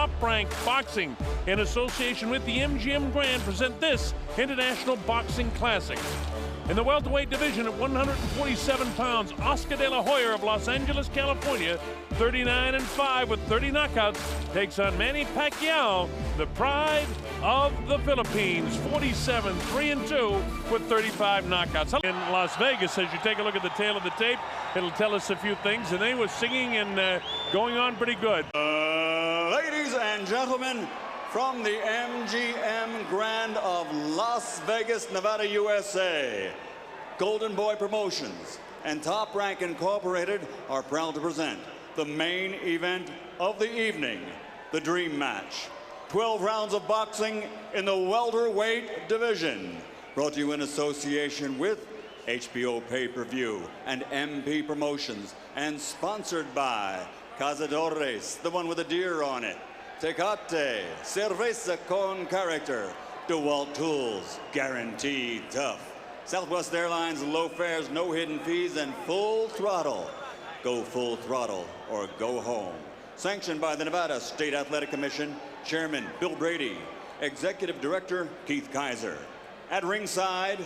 Top Rank Boxing, in association with the MGM Grand, present this International Boxing Classic. In the welterweight division at 147 pounds, Oscar de la Hoya of Los Angeles, California, 39-5 with 30 knockouts, takes on Manny Pacquiao, the pride of the Philippines, 47-3-2 with 35 knockouts. In Las Vegas, as you take a look at the tail of the tape, it'll tell us a few things, and they were singing and going on pretty good. Ladies and gentlemen, from the MGM Grand of Las Vegas, Nevada, USA, Golden Boy Promotions and Top Rank Incorporated are proud to present the main event of the evening, the Dream Match. 12 rounds of boxing in the welterweight division. Brought to you in association with HBO Pay-Per-View and MP Promotions, and sponsored by Cazadores, the one with a deer on it. Tecate, cerveza con character. DeWalt Tools, guaranteed tough. Southwest Airlines, low fares, no hidden fees, and full throttle. Go full throttle or go home. Sanctioned by the Nevada State Athletic Commission, Chairman Bill Brady, Executive Director Keith Kaiser. At ringside,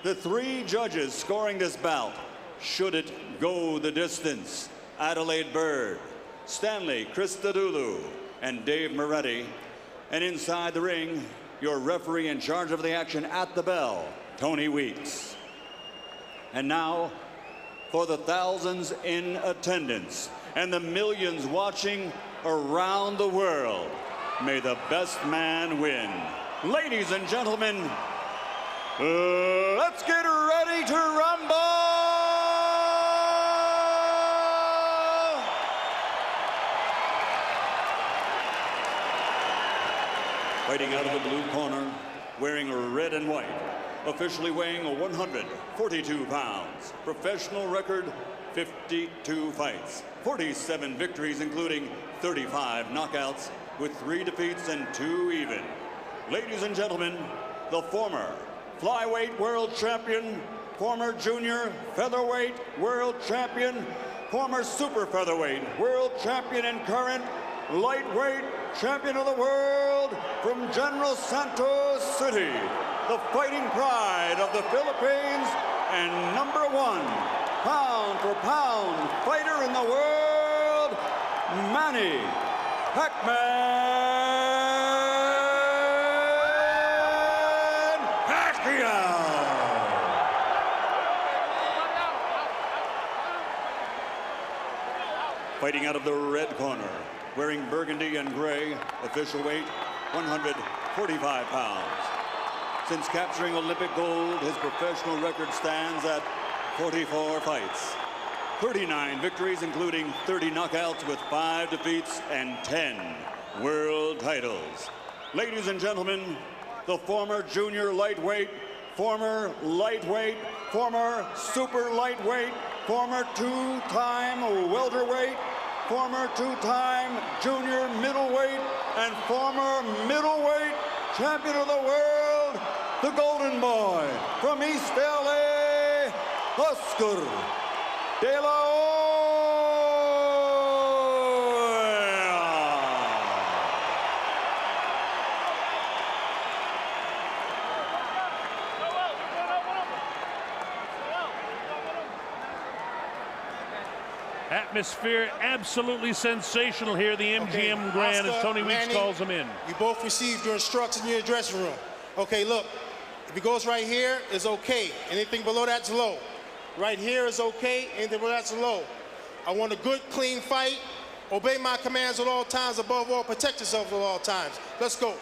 the three judges scoring this bout. Should it go the distance? Adelaide Bird, Stanley Christodoulou, and Dave Moretti. And inside the ring, your referee in charge of the action at the bell, Tony Weeks. And now, for the thousands in attendance and the millions watching around the world, may the best man win. Ladies and gentlemen, let's get ready to rumble! Fighting out of the blue corner, wearing red and white, officially weighing 142 pounds, professional record 52 fights, 47 victories, including 35 knockouts, with 3 defeats and 2 even. Ladies and gentlemen, the former flyweight world champion, former junior featherweight world champion, former super featherweight world champion, and current lightweight champion of the world from General Santos City, the fighting pride of the Philippines and #1 pound-for-pound fighter in the world, Manny Pacquiao. Fighting out of the red corner, wearing burgundy and gray, official weight 145 pounds. Since capturing Olympic gold, his professional record stands at 44 fights, 39 victories, including 30 knockouts, with 5 defeats and 10 world titles. Ladies and gentlemen, the former junior lightweight, former lightweight, former super lightweight, former 2-time welterweight, former 2-time junior middleweight, and former middleweight champion of the world, the Golden Boy from East LA, Oscar de la Hoya. Atmosphere absolutely sensational here, the MGM Grand, Oscar, as Tony Weeks Manny, calls them in. You both received your instructions in your dressing room. Okay, look, if it goes right here, it's okay. Anything below that's low. Right here is okay, anything below that's low. I want a good, clean fight. Obey my commands at all times. Above all, protect yourself at all times. Let's go.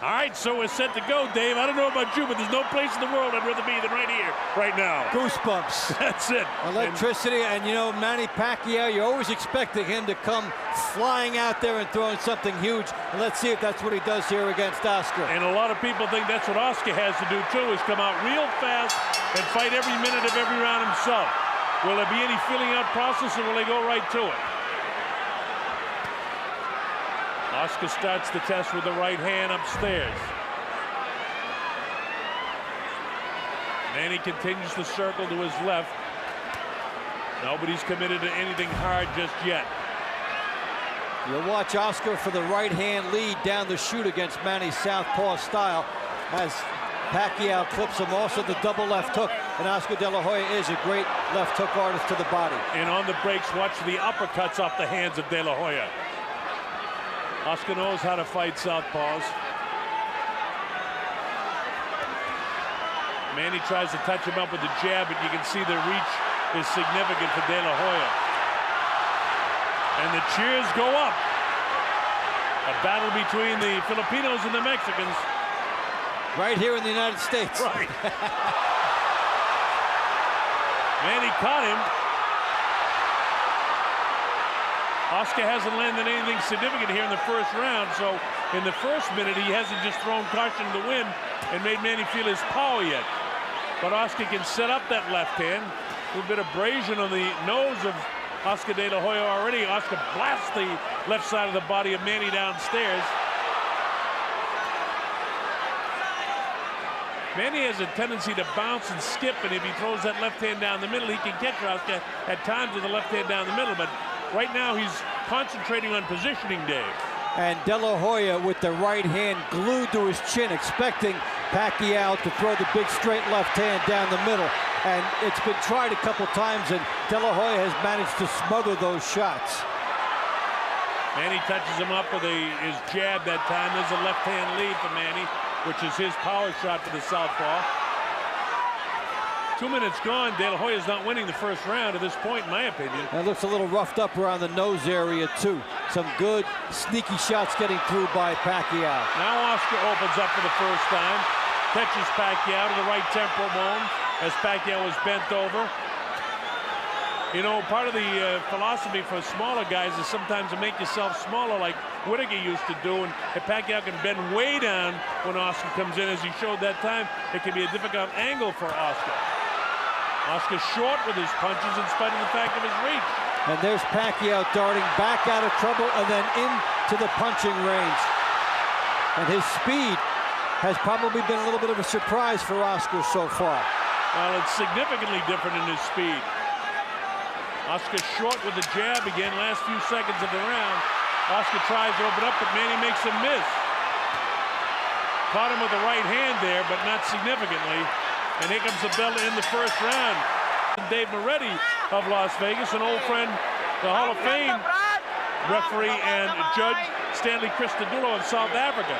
All right, so we're set to go, Dave. I don't know about you, but there's no place in the world I'd rather be than right here, right now. Goosebumps. That's it. Electricity, and you know, Manny Pacquiao, you're always expecting him to come flying out there and throwing something huge. And let's see if that's what he does here against Oscar. And a lot of people think that's what Oscar has to do, too, is come out real fast and fight every minute of every round himself. Will there be any filling out process, or will they go right to it? Oscar starts the test with the right hand upstairs. Manny continues the circle to his left. Nobody's committed to anything hard just yet. You'll watch Oscar for the right hand lead down the chute against Manny's southpaw style as Pacquiao clips him. Also the double left hook, and Oscar De La Hoya is a great left hook artist to the body. And on the breaks, watch the uppercuts off the hands of De La Hoya. Oscar knows how to fight southpaws. Manny tries to touch him up with the jab, but you can see the reach is significant for De La Hoya. And the cheers go up. A battle between the Filipinos and the Mexicans. Right here in the United States. Right. Manny caught him. Oscar hasn't landed anything significant here in the first round, so in the first minute he hasn't just thrown caution to the wind and made Manny feel his power yet. But Oscar can set up that left hand. A little bit of abrasion on the nose of Oscar De La Hoya already. Oscar blasts the left side of the body of Manny downstairs. Manny has a tendency to bounce and skip, and if he throws that left hand down the middle, he can catch Oscar at times with the left hand down the middle. But right now he's concentrating on positioning, Dave. And De La Hoya with the right hand glued to his chin, expecting Pacquiao to throw the big straight left hand down the middle. And it's been tried a couple times, and De La Hoya has managed to smother those shots. Manny touches him up with his jab that time. There's a left hand lead for Manny, which is his power shot for the southpaw. 2 minutes gone. De La Hoya's not winning the first round at this point, in my opinion. And it looks a little roughed up around the nose area, too. Some good, sneaky shots getting through by Pacquiao. Now Oscar opens up for the first time. Catches Pacquiao to the right temporal bone as Pacquiao is bent over. You know, part of the philosophy for smaller guys is sometimes to make yourself smaller, like Whittaker used to do. And if Pacquiao can bend way down when Oscar comes in, as he showed that time, it can be a difficult angle for Oscar. Oscar short with his punches in spite of the fact of his reach. And there's Pacquiao darting back out of trouble and then into the punching range. And his speed has probably been a little bit of a surprise for Oscar so far. Well, it's significantly different in his speed. Oscar short with the jab again, last few seconds of the round. Oscar tries to open up, but Manny makes him miss. Caught him with the right hand there, but not significantly. And here comes the bell in the first round. Dave Moretti of Las Vegas, an old friend, the Hall of Fame referee and judge, Stanley Christodoulou of South Africa.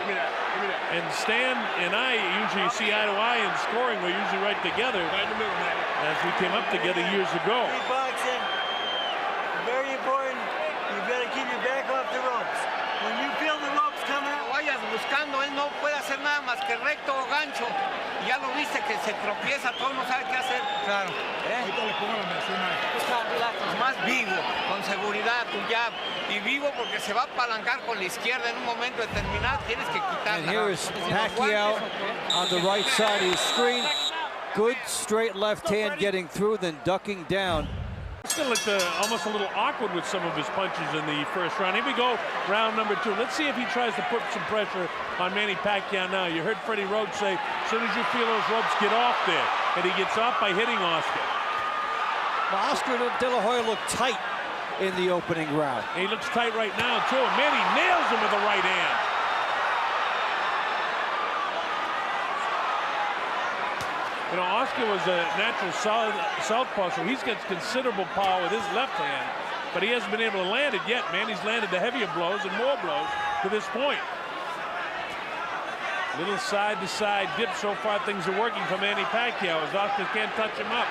And Stan and I usually see eye to eye in scoring. We're usually right together as we came up together years ago. Boxing, very important. You've got to keep your back off the ropes. When you feel the ropes coming out, vayas buscando, él no puede hacer nada más que recto o gancho. Ya lo viste que se tropieza, todo no sabe qué hacer. Claro. ahorita le pongo la medicina. Más vivo, con seguridad, tu jab. Y vivo porque se va a apalancar con la izquierda en un momento determinado. Tienes que quitarla. And here is Pacquiao on the right side of the screen. Good straight left hand getting through, then ducking down. Still looked almost a little awkward with some of his punches in the first round. Here we go, round number 2. Let's see if he tries to put some pressure on Manny Pacquiao now. You heard Freddie Rhodes say, as soon as you feel those ropes, get off there. And he gets off by hitting Oscar. Well, Oscar De La Hoya looked tight in the opening round. And he looks tight right now, too. And Manny nails him with the right hand. You know, Oscar was a natural southpaw, so he's got considerable power with his left hand, but he hasn't been able to land it yet. Manny's landed the heavier blows and more blows to this point. Little side-to-side dip. So far, things are working for Manny Pacquiao as Oscar can't touch him up.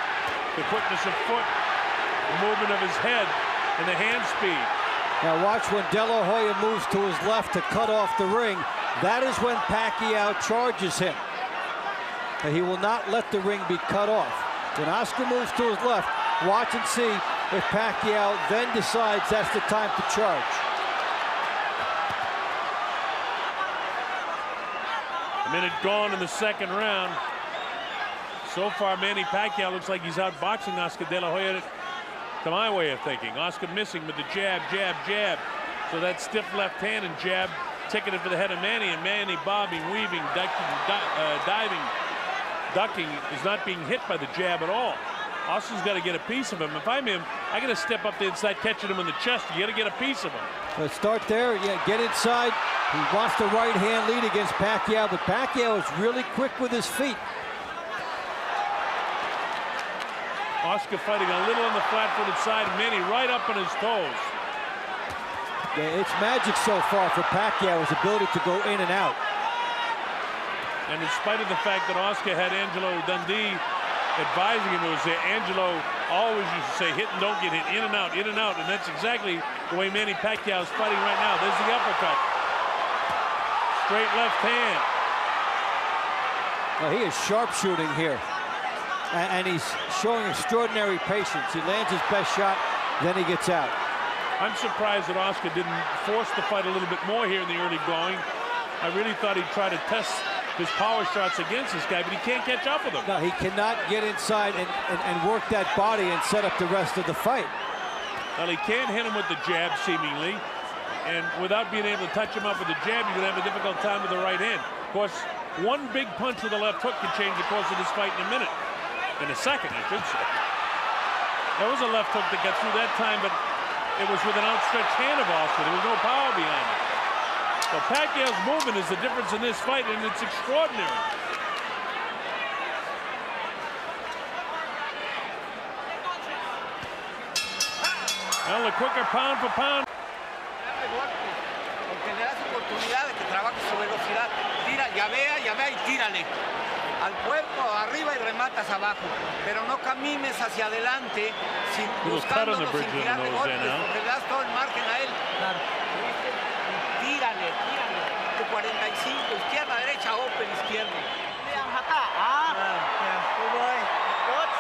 The quickness of foot, the movement of his head, and the hand speed. Now watch when De La Hoya moves to his left to cut off the ring. That is when Pacquiao charges him. He will not let the ring be cut off. When Oscar moves to his left, watch and see if Pacquiao then decides that's the time to charge. A minute gone in the second round. So far, Manny Pacquiao looks like he's outboxing Oscar De La Hoya, to my way of thinking. Oscar missing with the jab, jab, jab. So that stiff left hand and jab ticketed for the head of Manny, and Manny bobbing, weaving, ducking, diving. Ducking is not being hit by the jab at all. Oscar's got to get a piece of him. If I'm him, I got to step up there and start catching him in the chest. You got to get a piece of him. Let's start there. Yeah, get inside. He wants the right hand lead against Pacquiao, but Pacquiao is really quick with his feet. Oscar fighting a little on the flat-footed side. Manny right up on his toes. Yeah, it's magic so far for Pacquiao, his ability to go in and out. And in spite of the fact that Oscar had Angelo Dundee advising him, it was Angelo always used to say, hit and don't get hit, in and out, and that's exactly the way Manny Pacquiao is fighting right now. There's the uppercut. Straight left hand. Well, he is sharpshooting here, and he's showing extraordinary patience. He lands his best shot, then he gets out. I'm surprised that Oscar didn't force the fight a little bit more here in the early going. I really thought he'd try to test his power shots against this guy, but he can't catch up with him. No, he cannot get inside and work that body and set up the rest of the fight. Well, he can't hit him with the jab, seemingly. And without being able to touch him up with the jab, you're going to have a difficult time with the right hand. Of course, one big punch with the left hook can change the course of this fight in a minute. In a second, I should say. There was a left hook that got through that time, but it was with an outstretched hand of Oscar. There was no power behind it. So Pacquiao's movement is the difference in this fight, and it's extraordinary. Well, the quicker pound for pound. Porque le das oportunidad de que trabaje su velocidad. Tira, llavea y tírale. Al cuerpo, arriba y rematas abajo. Pero no camines hacia adelante sin buscándolo, sin tirarle golpes, porque le das todo el margen a él. Tírale. Tu 45, izquierda, derecha, open, izquierda. Good boy. What?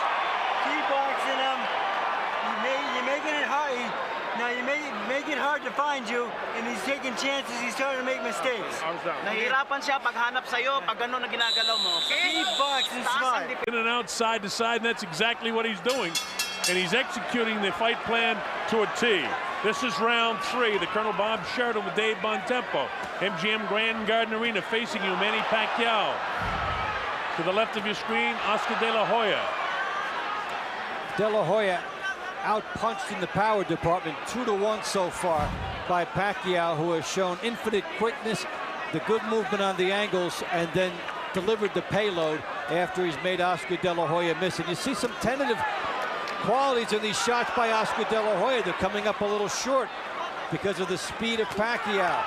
Keep boxing him. You're making it hard. Now you make it hard to find you, and he's taking chances. He's starting to make mistakes. Nahihirapan siya paghanap sa'yo pag gano'n na ginagalaw mo. Keep boxing smart. In and out, side to side, and that's exactly what he's doing. And he's executing the fight plan to a T. This is round 3. The Colonel Bob Sheridan with Dave Bontempo. MGM Grand Garden Arena facing you, Manny Pacquiao. To the left of your screen, Oscar De La Hoya. De La Hoya out-punched in the power department, 2-1 so far by Pacquiao, who has shown infinite quickness, the good movement on the angles, and then delivered the payload after he's made Oscar De La Hoya miss. And you see some tentative qualities in these shots by Oscar De La Hoya. They're coming up a little short because of the speed of Pacquiao.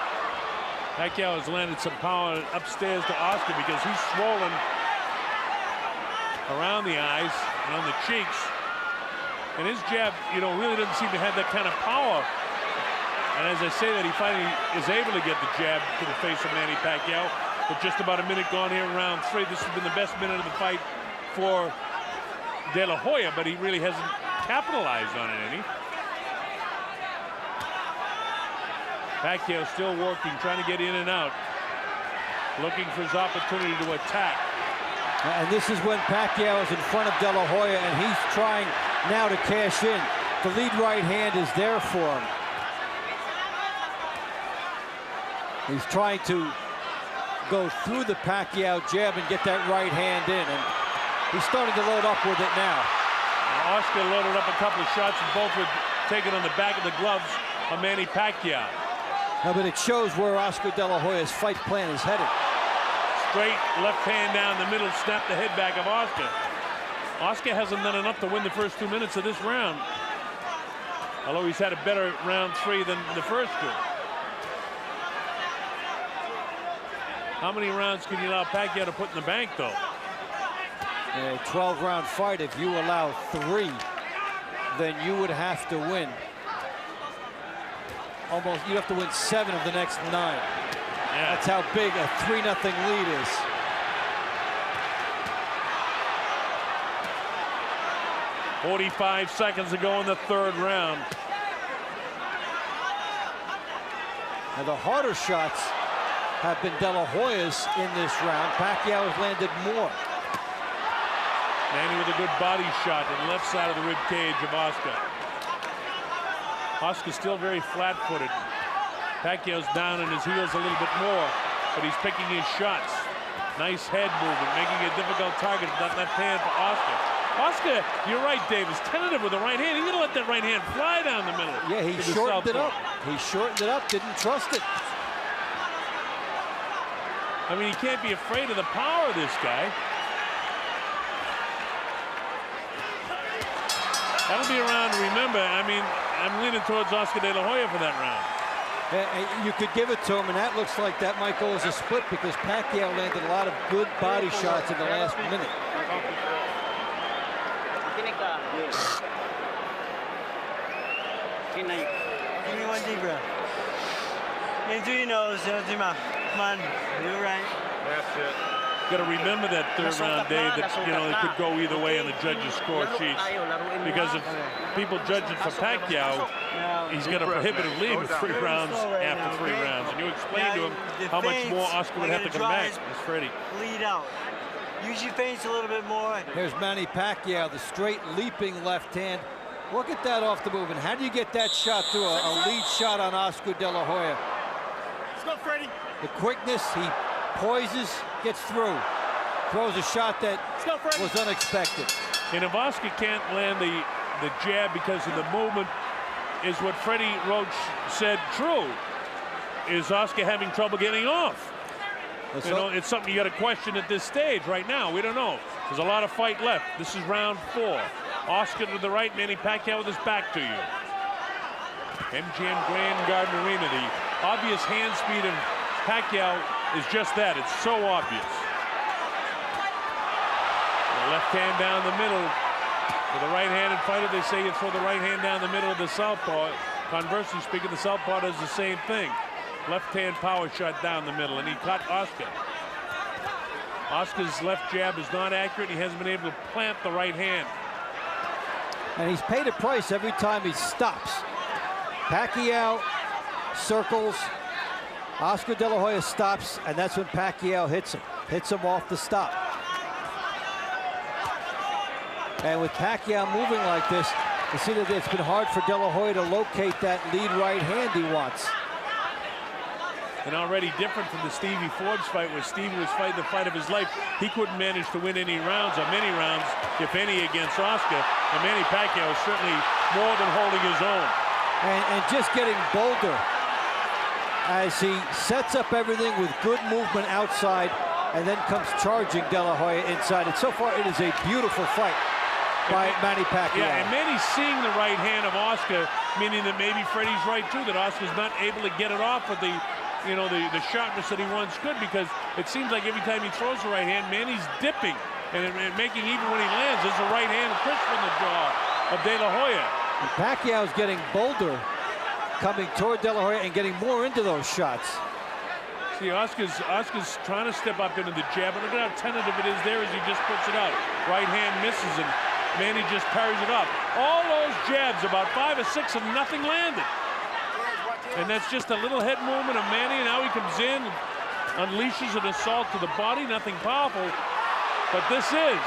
Pacquiao has landed some power upstairs to Oscar because he's swollen around the eyes and on the cheeks. And his jab, really doesn't seem to have that kind of power. And as I say that, he finally is able to get the jab to the face of Manny Pacquiao. With just about a minute gone here in round 3, this has been the best minute of the fight for De La Hoya, but he really hasn't capitalized on it any. Pacquiao still working, trying to get in and out, looking for his opportunity to attack. And this is when Pacquiao is in front of De La Hoya, and he's trying now to cash in. The lead right hand is there for him. He's trying to go through the Pacquiao jab and get that right hand in, and he's starting to load up with it now. And Oscar loaded up a couple of shots, and both were taken on the back of the gloves of Manny Pacquiao. No, but it shows where Oscar De La Hoya's fight plan is headed. Straight left hand down the middle, snap the head back of Oscar. Oscar hasn't done enough to win the first 2 minutes of this round, although he's had a better round 3 than the first 2. How many rounds can you allow Pacquiao to put in the bank, though? A 12-round fight, if you allow 3, then you would have to win. You'd have to win 7 of the next 9. Yeah. That's how big a 3-0 lead is. .45 seconds to go in the 3rd round. Now the harder shots have been De La Hoya's in this round. Pacquiao has landed more. Manny with a good body shot to the left side of the rib cage of Oscar. Oscar's still very flat-footed. Pacquiao's down on his heels a little bit more, but he's picking his shots. Nice head movement, making it a difficult target, that left hand for Oscar. Oscar, you're right, Dave, is tentative with the right hand. He's going to let that right hand fly down the middle. Yeah, he shortened it up. He shortened it up, didn't trust it. I mean, he can't be afraid of the power of this guy. That'll be a round to remember. I mean, I'm leaning towards Oscar De La Hoya for that round. You could give it to him, and that looks like that might go as a split because Pacquiao landed a lot of good body shots in the last minute. Give me one deep breath. In through your nose, out through your mouth. Come on, you're right. That's it. Got to remember that third round, Dave, that, you know, it could go either way on the judges' score sheets. Because if people judge it for Pacquiao, he's got a prohibitive lead with 3 rounds after 3 rounds. And you explained to him how much more Oscar would have to come back. It's Freddie. Lead out. Use your feints a little bit more. Here's Manny Pacquiao, the straight leaping left hand. Look at that off the move. And how do you get that shot through a lead shot on Oscar De La Hoya? Let's go, Freddie. The quickness, he poises, gets through. Throws a shot that was unexpected. And if Oscar can't land the jab because of the movement, is what Freddie Roach said true? Is Oscar having trouble getting off? You know, it's something you got to question at this stage right now. We don't know. There's a lot of fight left. This is round 4. Oscar to the right, Manny Pacquiao with his back to you. MGM Grand Garden Arena. The obvious hand speed of Pacquiao is just that. It's so obvious. The left hand down the middle. For the right-handed fighter, they say you throw the right hand down the middle of the southpaw. Conversely speaking, the southpaw does the same thing. Left-hand power shot down the middle, and he caught Oscar. Oscar's left jab is not accurate. He hasn't been able to plant the right hand. And he's paid a price every time he stops. Pacquiao circles. Oscar De La Hoya stops, and that's when Pacquiao hits him off the stop. And with Pacquiao moving like this, you see that it's been hard for De La Hoya to locate that lead right hand he wants. And already different from the Stevie Forbes fight, where Stevie was fighting the fight of his life. He couldn't manage to win any rounds, or many rounds, if any, against Oscar. And Manny Pacquiao is certainly more than holding his own. And just getting bolder as he sets up everything with good movement outside and then comes charging De La Hoya inside. And so far, it is a beautiful fight by Manny Pacquiao. Yeah, and Manny's seeing the right hand of Oscar, meaning that maybe Freddie's right, too, that Oscar's not able to get it off with the sharpness that he once could, because it seems like every time he throws the right hand, Manny's dipping and making, even when he lands, there's a right hand crisp in the jaw of De La Hoya. And Pacquiao's getting bolder, coming toward De La Hoya and getting more into those shots. See, Oscar's trying to step up into the jab, but look at how tentative it is there as he just puts it out. Right hand misses, and Manny just parries it up. All those jabs, about 5 or 6 of nothing landed. And that's just a little head movement of Manny, and now he comes in, unleashes an assault to the body, nothing powerful, but this is.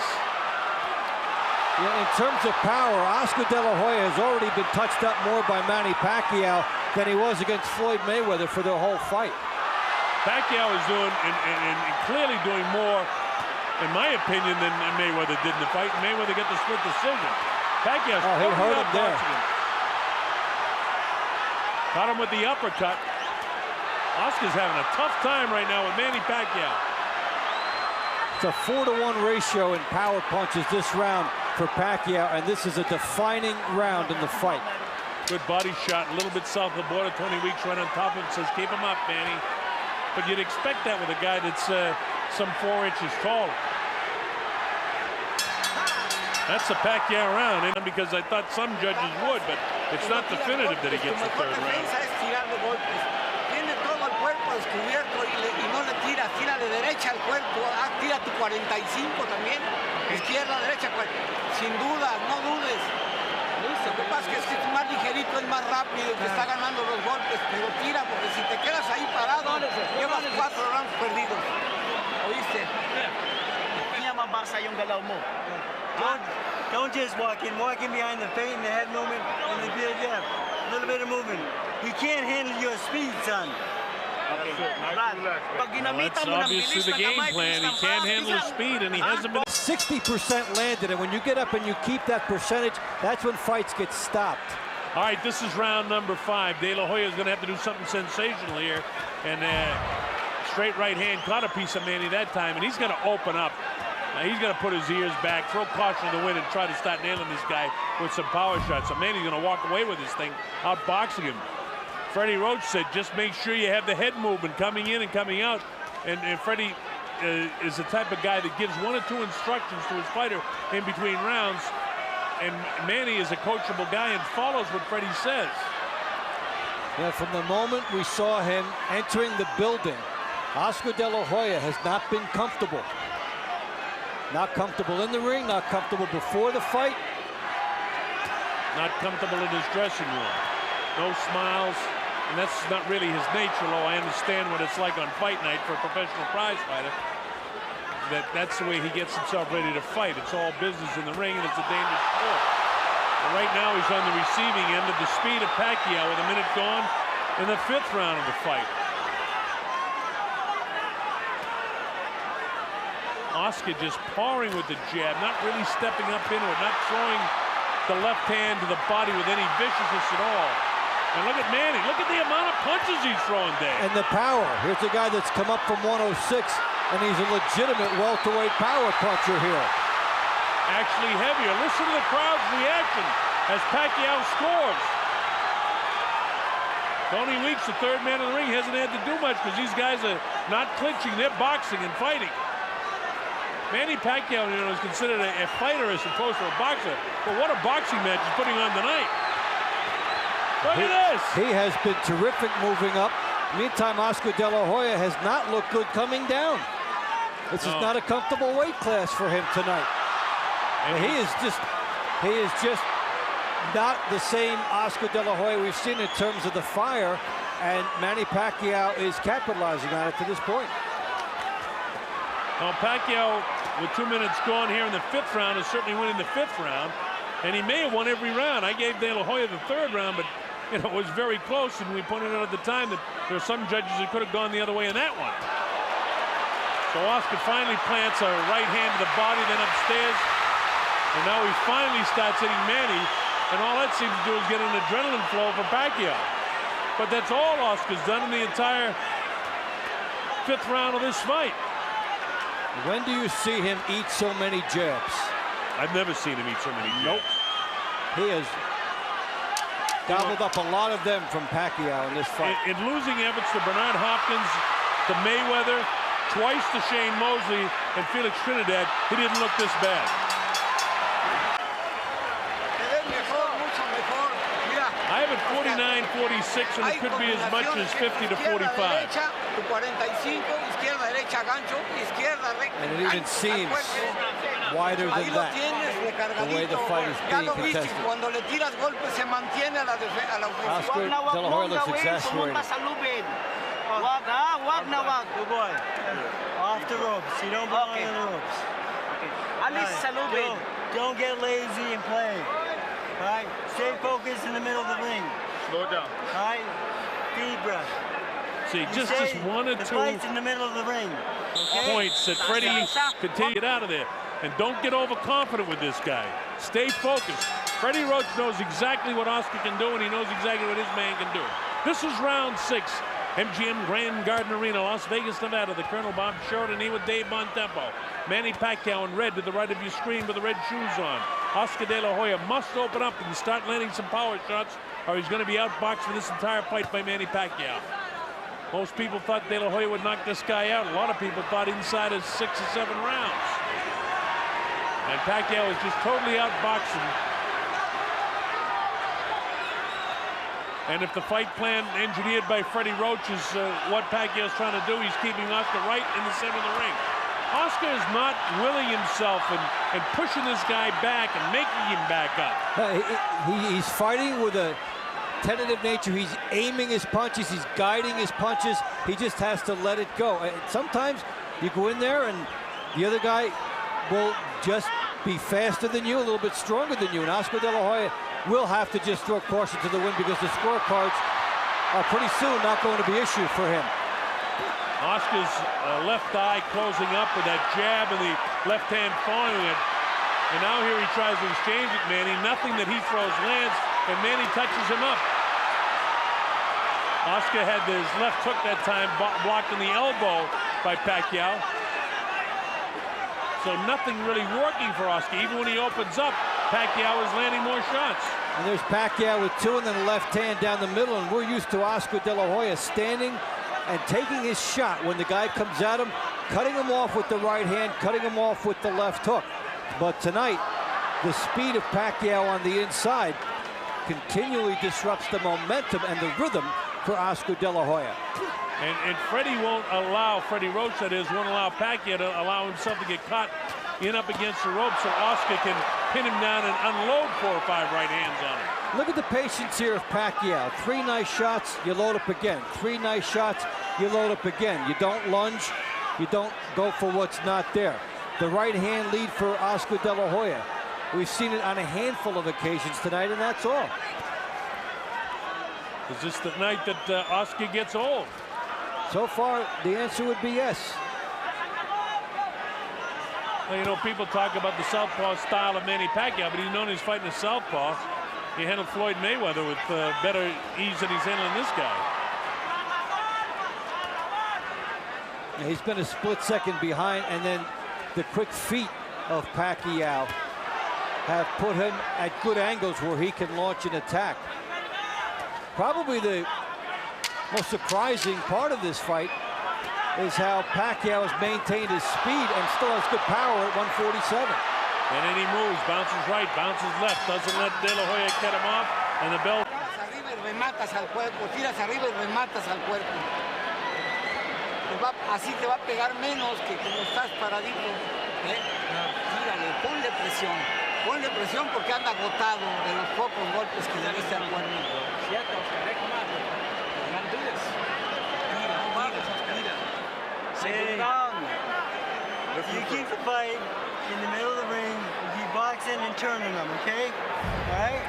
Yeah, in terms of power, Oscar De La Hoya has already been touched up more by Manny Pacquiao than he was against Floyd Mayweather for the whole fight. Pacquiao is doing, and clearly doing more, in my opinion, than Mayweather did in the fight. Mayweather got the split decision. Pacquiao's he hurt him there. Caught him with the uppercut. Oscar's having a tough time right now with Manny Pacquiao. It's a 4-to-1 ratio in power punches this round for Pacquiao, and this is a defining round in the fight. Good body shot, a little bit south of the border. Tony Weeks right on top of him, says, keep him up, Manny. But you'd expect that with a guy that's some 4 inches tall. That's the Pacquiao round, and because I thought some judges would, but it's not definitive that he gets the 3rd round. Tiene todo el cuerpo descubierto y no le tira, tira de derecha al cuerpo, tira tu 45 también, izquierda, derecha, sin duda, no dudes. Lo que pasa es que es más ligerito, es más rápido, que está ganando los golpes, pero tira, porque si te quedas ahí parado, llevas 4 rounds perdidos. ¿Oíste? Kaya mabasa yung galaw mo. Don't just walk in behind the feint and the head movement and the jab. A little bit of movement. He can't handle your speed, son. Pag ginamita mo ng bilis Obviously the na game kamay, plan. He bilis ng can't paa, handle his bilis speed, and he hasn't been. 60% landed, and when you get up and you keep that percentage, that's when fights get stopped. All right, this is round number 5. De La Hoya is going to have to do something sensational here, and straight right hand caught a piece of Manny that time, and he's going to open up. He's going to put his ears back, throw caution to the wind, and try to start nailing this guy with some power shots. So Manny's going to walk away with this thing, outboxing him. Freddie Roach said, just make sure you have the head movement coming in and coming out. And Freddie is the type of guy that gives 1 or 2 instructions to his fighter in between rounds. And Manny is a coachable guy and follows what Freddie says. Yeah, from the moment we saw him entering the building, Oscar De La Hoya has not been comfortable. Not comfortable in the ring, not comfortable before the fight. Not comfortable in his dressing room. No smiles, and that's not really his nature, though I understand what it's like on fight night for a professional prize fighter. That's the way he gets himself ready to fight. It's all business in the ring, and it's a dangerous sport. But right now, he's on the receiving end of the speed of Pacquiao with a minute gone in the 5th round of the fight. Oscar just pouring with the jab, not really stepping up into it, not throwing the left hand to the body with any viciousness at all. And look at Manny. Look at the amount of punches he's throwing, Dave. And the power. Here's a guy that's come up from 106, and he's a legitimate welterweight power puncher here. Actually heavier. Listen to the crowd's reaction as Pacquiao scores. Tony Weeks, the 3rd man in the ring, hasn't had to do much because these guys are not clinching. They're boxing and fighting. Manny Pacquiao, is considered a fighter as opposed to a boxer. But what a boxing match he's putting on tonight. Look at this. He has been terrific moving up. Meantime, Oscar De La Hoya has not looked good coming down. This is not a comfortable weight class for him tonight. And he is just not the same Oscar De La Hoya we've seen in terms of the fire, and Manny Pacquiao is capitalizing on it to this point. Well, Pacquiao, with 2 minutes gone here in the 5th round, is certainly winning the 5th round, and he may have won every round. I gave De La Hoya the 3rd round, but it was very close, and we pointed out at the time that there are some judges who could have gone the other way in that one. So Oscar finally plants a right hand to the body, then upstairs, and now he finally starts hitting Manny, and all that seems to do is get an adrenaline flow for Pacquiao. But that's all Oscar's done in the entire 5th round of this fight. When do you see him eat so many jabs? I've never seen him eat so many jabs. Nope. He has gobbled up a lot of them from Pacquiao in this fight. In losing efforts to Bernard Hopkins, to Mayweather, twice to Shane Mosley, and Felix Trinidad, he didn't look this bad. I have it 49-46, and it could be as much as 50 to 45. And it even seems wider than that, the way the fight is being contested. Oscar De La Hoya looks exasperated. Good boy. Off the ropes. You don't belong on the ropes. Don't get lazy and play. All right, stay focused in the middle of the ring. Slow down. All right, deep breath. See, just 1 or 2 fight's in the middle of the ring. Okay? points that Freddie could take it out of there. And don't get overconfident with this guy. Stay focused. Freddie Roach knows exactly what Oscar can do, and he knows exactly what his man can do. This is round 6. MGM Grand Garden Arena, Las Vegas, Nevada. The Colonel Bob Sheridan here with Dave Bontempo. Manny Pacquiao in red to the right of your screen with the red shoes on. Oscar De La Hoya must open up and start landing some power shots, or he's going to be outboxed for this entire fight by Manny Pacquiao. Most people thought De La Hoya would knock this guy out. A lot of people thought inside of 6 or 7 rounds. And Pacquiao is just totally outboxing. And if the fight plan engineered by Freddie Roach is what Pacquiao's trying to do, he's keeping Oscar right in the center of the ring. Oscar is not willing himself and pushing this guy back and making him back up. He's fighting with a tentative nature. He's aiming his punches. He's guiding his punches. He just has to let it go. And sometimes you go in there and the other guy will just be faster than you, a little bit stronger than you. And Oscar De La Hoya will have to just throw caution to the wind because the scorecards are pretty soon not going to be issued for him. Oscar's left eye closing up with that jab and the left hand following it. And now here he tries to exchange it, Manny. Nothing that he throws lands, and Manny touches him up. Oscar had his left hook that time blocked in the elbow by Pacquiao. So nothing really working for Oscar. Even when he opens up, Pacquiao is landing more shots. And there's Pacquiao with two and then a left hand down the middle, and we're used to Oscar De La Hoya standing and taking his shot when the guy comes at him, cutting him off with the right hand, cutting him off with the left hook. But tonight, the speed of Pacquiao on the inside continually disrupts the momentum and the rhythm for Oscar De La Hoya. And Freddie won't allow, Freddie Roach that is, won't allow Pacquiao to allow himself to get caught in up against the rope so Oscar can pin him down and unload 4 or 5 right hands on him. Look at the patience here of Pacquiao. 3 nice shots, you load up again. 3 nice shots, you load up again. You don't lunge, you don't go for what's not there. The right hand lead for Oscar De La Hoya. We've seen it on a handful of occasions tonight, and that's all. Is this the night that Oscar gets old? So far, the answer would be yes. Well, you know, people talk about the southpaw style of Manny Pacquiao, but he's known he's fighting a southpaw. He handled Floyd Mayweather with better ease than he's handling this guy. He's been a split second behind, and then the quick feet of Pacquiao have put him at good angles where he can launch an attack. Probably the most surprising part of this fight is how Pacquiao has maintained his speed and still has good power at 147. And then he moves, bounces right, bounces left, doesn't let De La Hoya cut him off, and the bell. Arriba y rematas al cuerpo, tiras arriba y rematas al cuerpo. Así te va a pegar menos que como estás paradito. Tírale, ponle presión porque anda agotado de los pocos golpes que le diste al cuerpo. You keep the fight in the middle of the ring, you keep boxing and turning them, okay? All right?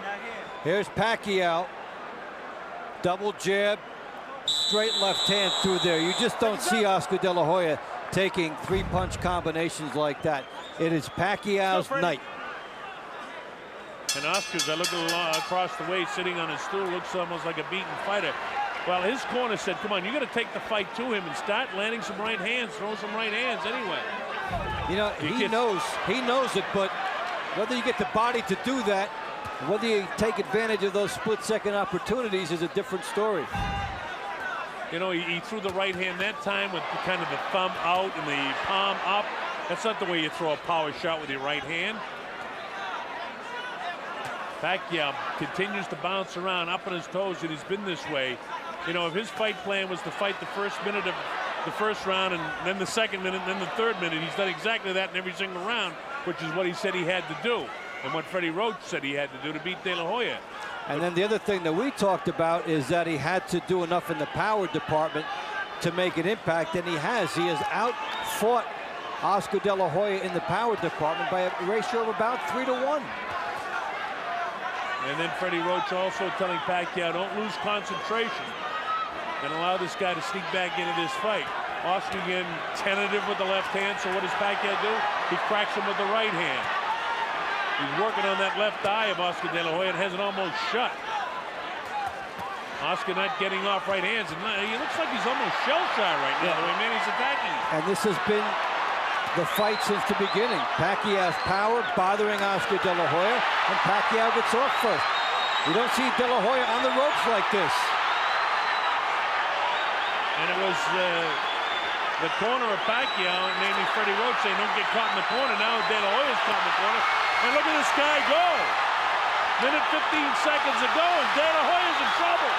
Now here. Here's Pacquiao. Double jab, straight left hand through there. You just don't see Oscar De La Hoya taking 3-punch combinations like that. It is Pacquiao's night. And Oscar's, I look across the way, sitting on his stool, looks almost like a beaten fighter. Well, his corner said, come on, you got to take the fight to him and start landing some right hands, throw some right hands anyway. You know, he knows it, but whether you get the body to do that, whether you take advantage of those split-second opportunities is a different story. You know, he threw the right hand that time with kind of the thumb out and the palm up. That's not the way you throw a power shot with your right hand. Pacquiao continues to bounce around up on his toes, and he's been this way. You know, if his fight plan was to fight the first minute of the first round and then the second minute and then the third minute, he's done exactly that in every single round, which is what he said he had to do and what Freddie Roach said he had to do to beat De La Hoya. And then the other thing that we talked about is that he had to do enough in the power department to make an impact, and he has. He has outfought Oscar De La Hoya in the power department by a ratio of about 3-to-1. And then Freddie Roach also telling Pacquiao, don't lose concentration and allow this guy to sneak back into this fight. Oscar again tentative with the left hand, so what does Pacquiao do? He cracks him with the right hand. He's working on that left eye of Oscar De La Hoya and has it almost shut. Oscar not getting off right hands, and he looks like he's almost shell-shy right now, the way Manny's attacking him. And this has been the fight since the beginning. Pacquiao's power bothering Oscar De La Hoya, and Pacquiao gets off first. You don't see De La Hoya on the ropes like this. And it was the corner of Pacquiao, namely Freddie Roach, saying don't get caught in the corner. Now De La Hoya's caught in the corner. And look at this guy go. Minute 15 seconds ago, and De La Hoya's in trouble.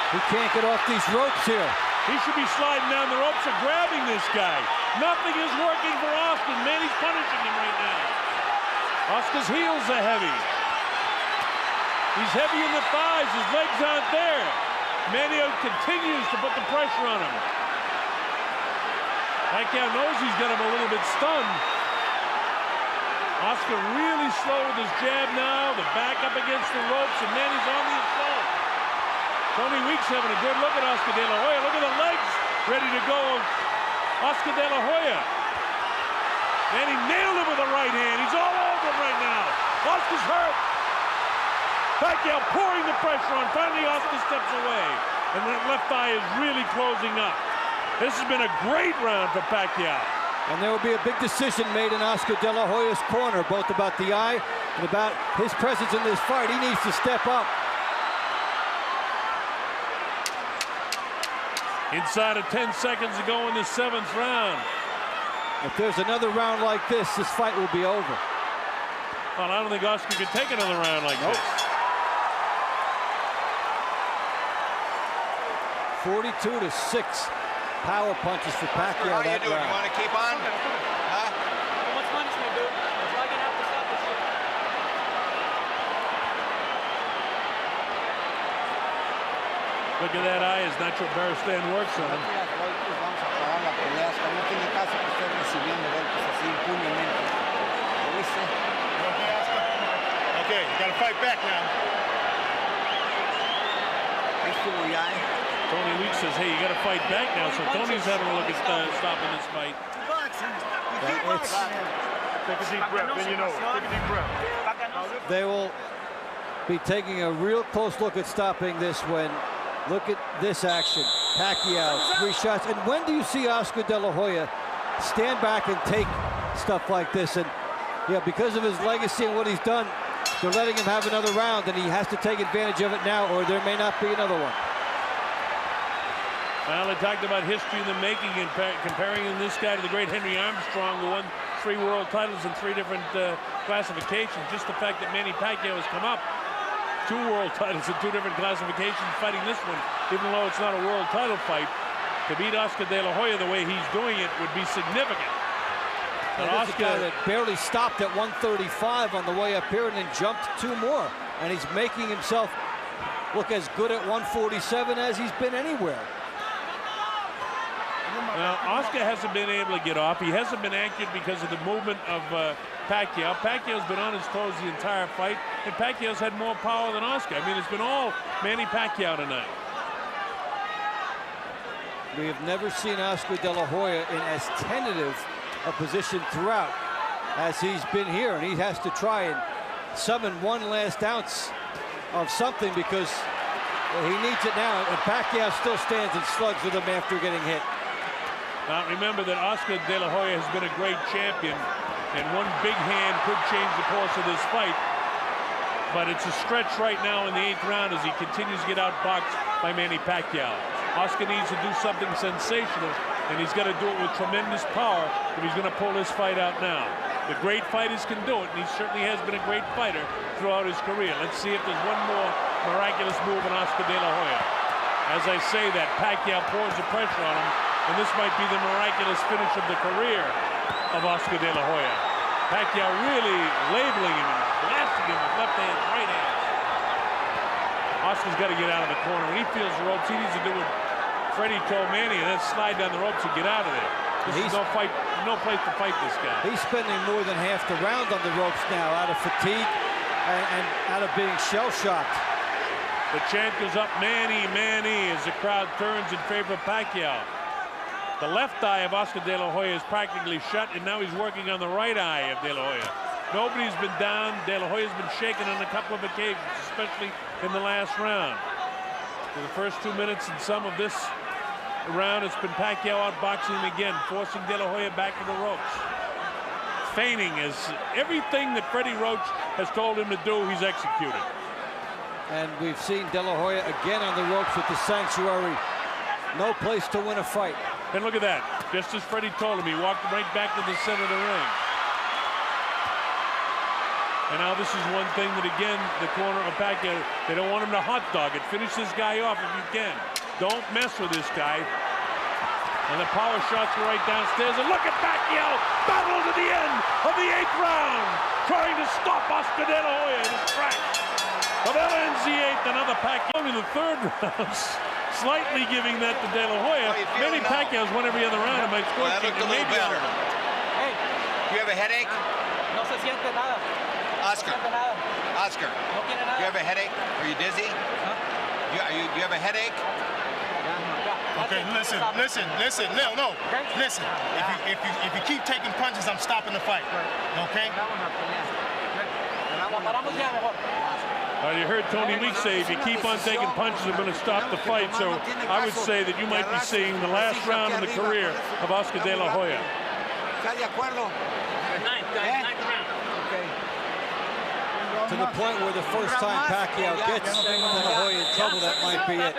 He can't get off these ropes here. He should be sliding down the ropes or grabbing this guy. Nothing is working for Oscar. Manny's punishing him right now. Oscar's heels are heavy. He's heavy in the thighs. His legs aren't there. Manny continues to put the pressure on him. Pacquiao knows he's got him a little bit stunned. Oscar really slow with his jab now. The back up against the ropes, and Manny's on the assault. Tony Weeks having a good look at Oscar De La Hoya. Look at the legs ready to go. Oscar De La Hoya. And he nailed him with the right hand. He's all over him right now. Oscar's hurt. Pacquiao pouring the pressure on. Finally, Oscar steps away. And that left eye is really closing up. This has been a great round for Pacquiao. And there will be a big decision made in Oscar De La Hoya's corner, both about the eye and about his presence in this fight. He needs to step up. Inside of 10 seconds to go in the 7th round. If there's another round like this fight will be over. Well, I don't think Oscar can take another round like this. 42-6 power punches for Pacquiao that round. You want to keep on? Huh? What's punishment, dude? It's like an have to stop this shit. Look at that eye as Nacho Barristan works on him. Vamos a parar la pelea. No tiene caso que esté recibiendo golpes así impunemente. ¿Lo viste? Okay, you gotta fight back now. Estuvo ya, Tony Weeks says, hey, you got to fight back now. So Tony's having a look at stopping this fight. Take a deep breath, then you know. Take a deep breath. They will be taking a real close look at stopping this when, look at this action. Pacquiao, 3 shots. And when do you see Oscar De La Hoya stand back and take stuff like this? And yeah, because of his legacy and what he's done, they're letting him have another round, and he has to take advantage of it now, or there may not be another one. Well, they talked about history in the making and comparing this guy to the great Henry Armstrong, who won 3 world titles in 3 different classifications. Just the fact that Manny Pacquiao has come up 2 world titles in 2 different classifications, fighting this one, even though it's not a world title fight, to beat Oscar De La Hoya the way he's doing it would be significant. And Oscar, a guy that barely stopped at 135 on the way up here and then jumped 2 more. And he's making himself look as good at 147 as he's been anywhere. Now, Oscar hasn't been able to get off. He hasn't been accurate because of the movement of Pacquiao. Pacquiao's been on his toes the entire fight, and Pacquiao's had more power than Oscar. I mean, it's been all Manny Pacquiao tonight. We have never seen Oscar De La Hoya in as tentative a position throughout as he's been here, and he has to try and summon 1 last ounce of something because he needs it now, and Pacquiao still stands and slugs with him after getting hit. Now remember that Oscar De La Hoya has been a great champion, and one big hand could change the course of this fight. But it's a stretch right now in the 8th round as he continues to get outboxed by Manny Pacquiao. Oscar needs to do something sensational, and he's got to do it with tremendous power if he's going to pull this fight out now. The great fighters can do it, and he certainly has been a great fighter throughout his career. Let's see if there's one more miraculous move in Oscar De La Hoya. As I say that, Pacquiao pours the pressure on him, and this might be the miraculous finish of the career of Oscar De La Hoya. Pacquiao really labeling him and blasting him with left hand, right hand. Oscar's got to get out of the corner. When he feels the ropes, he needs to do what Freddie told Manny, and then slide down the ropes and get out of there. This is no place to fight this guy. He's spending more than half the round on the ropes now out of fatigue and out of being shell-shocked. The chant goes up, Manny, Manny, as the crowd turns in favor of Pacquiao. The left eye of Oscar De La Hoya is practically shut, and now he's working on the right eye of De La Hoya. Nobody's been down. De La Hoya's been shaken on a couple of occasions, especially in the last round. For the first 2 minutes and some of this round, it's been Pacquiao outboxing him again, forcing De La Hoya back to the ropes. Feigning is everything that Freddie Roach has told him to do, he's executed. And we've seen De La Hoya again on the ropes with the sanctuary. No place to win a fight. And look at that. Just as Freddie told him, he walked right back to the center of the ring. And now this is one thing that, again, the corner of Pacquiao, they don't want him to hot dog it. Finish this guy off if you can. Don't mess with this guy. And the power shots are right downstairs. And look at Pacquiao, battle to the end of the 8th round, trying to stop Oscar De La Hoya in his tracks. But that ends the 8th, another Pacquiao in the 3rd round. Slightly giving that to De La Hoya. Manny Pacquiao's won every other round. Well, that looked a little better. Hey. You have a headache? No se siente nada. Oscar. No siente nada. Oscar. No tiene nada. You have a headache? Are you dizzy? Huh? You have a headache? Okay, listen. No. Listen. If you keep taking punches, I'm stopping the fight. Okay? You heard Tony Weeks say if you keep on taking punches, I'm going to stop the fight. So I would say that you might be seeing the last round in the career of Oscar De La Hoya. ¿Estás de acuerdo? To the point where the first time Pacquiao gets De La Hoya in trouble, that might be it.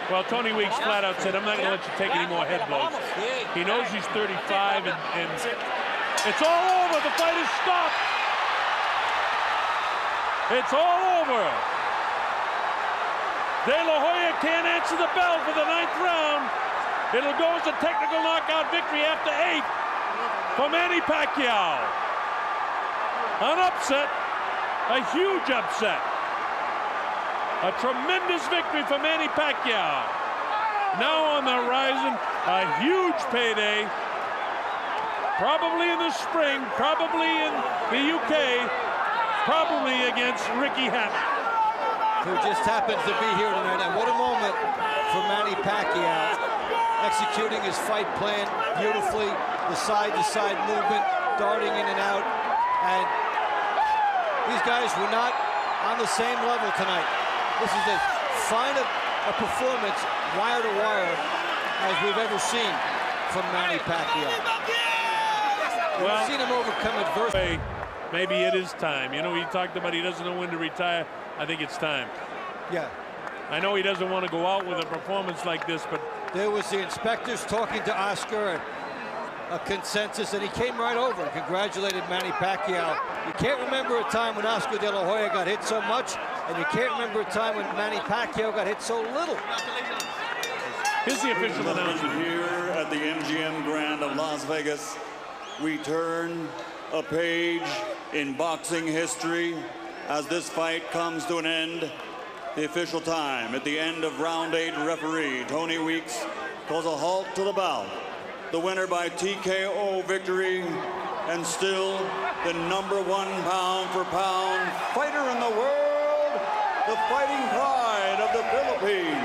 Well, Tony Weeks flat out said, I'm not going to let you take any more head blows. He knows he's 35, and it's all over. The fight is stopped. It's all over. De La Hoya can't answer the bell for the 9th round. It'll go as a technical knockout victory after 8 for Manny Pacquiao. An upset, a huge upset. A tremendous victory for Manny Pacquiao. Now on the horizon, a huge payday. Probably in the spring, probably in the UK, probably against Ricky Hatton. Who just happens to be here tonight. And what a moment for Manny Pacquiao, executing his fight plan beautifully, the side-to-side movement, darting in and out. And these guys were not on the same level tonight. This is as fine a performance, wire to wire, as we've ever seen from Manny Pacquiao. We've seen him overcome adversity. Maybe it is time. You know, he talked about he doesn't know when to retire. I think it's time. Yeah. I know he doesn't want to go out with a performance like this, but there was the inspectors talking to Oscar, a consensus, and he came right over and congratulated Manny Pacquiao. You can't remember a time when Oscar De La Hoya got hit so much, and you can't remember a time when Manny Pacquiao got hit so little. Here's the official announcement. Here at the MGM Grand of Las Vegas, we turn a page in boxing history as this fight comes to an end. The official time at the end of round 8, referee Tony Weeks calls a halt to the bout. The winner by TKO victory, and still the #1 pound-for-pound fighter in the world, the fighting pride of the Philippines,